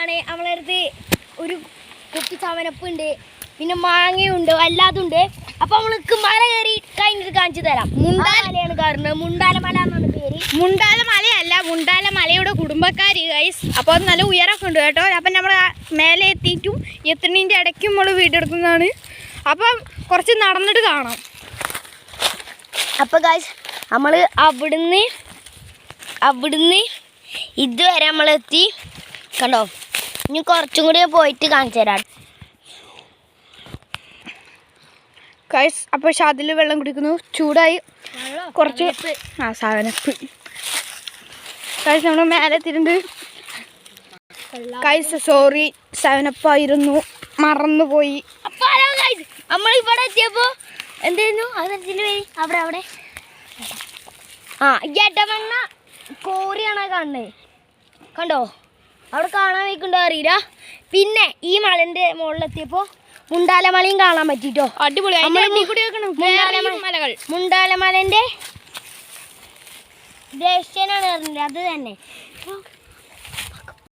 എന്താണ് നമ്മളെ അടുത്ത് ഒരു കുപ്പി ചവനപ്പുണ്ട്, പിന്നെ മാങ്ങയുണ്ട്, അല്ലാതുണ്ട്. അപ്പൊ നമ്മൾക്ക് മല കയറി കഴിഞ്ഞിട്ട് കാണിച്ചു തരാം. മുണ്ടാലമലയാണ് കയറുന്നത്. മുണ്ടാലമല എന്നാണ് പേര്. മുണ്ടാലമലയല്ല, മുണ്ടാലമലയുടെ കുടുംബക്കാര് ഗൈസ്. അപ്പോൾ നല്ല ഉയരമൊക്കെ ഉണ്ട് കേട്ടോ. അപ്പം നമ്മൾ മേലെ എത്തിയിട്ടും എത്തുന്നതിൻ്റെ ഇടയ്ക്കും നമ്മൾ വീഡിയോ എടുക്കുന്നതാണ്. അപ്പം കുറച്ച് നടന്നിട്ട് കാണാം. അപ്പൊ ഗൈസ് നമ്മൾ അവിടുന്ന് ഇതുവരെ നമ്മളെത്തി കണ്ടോ. ഇനി കുറച്ചും കൂടി പോയിട്ട് കാണിച്ചു തരാം ഗൈസ്. അപ്പോൾ ഷാദിൽ വെള്ളം കുടിക്കുന്നു, ചൂടായി കുറച്ച് സാധനപ്പ്. ഗൈസ് നമ്മൾ മേലെ എത്തിയിട്ടുണ്ട്. ഗൈസ് സോറി, സെവനപ്പായിരുന്നു, മറന്നുപോയി. അപ്പൊ നമ്മൾ ഇവിടെ എത്തിയപ്പോ എന്തായിരുന്നു അവിടെ ജഡമണ്ണ കോറിയാണ് കാണുന്നത്. കണ്ടോ, അവിടെ കാണാൻ വയ്ക്കുണ്ടോ അറിയില്ല. പിന്നെ ഈ മലന്റെ മുകളിലെത്തിയപ്പോ മുണ്ടാലമലയും കാണാൻ പറ്റിട്ടോ. അടിപൊളി. മുണ്ടാലമലന്റെ ദേശനാണ് പറഞ്ഞത്, അത് തന്നെ.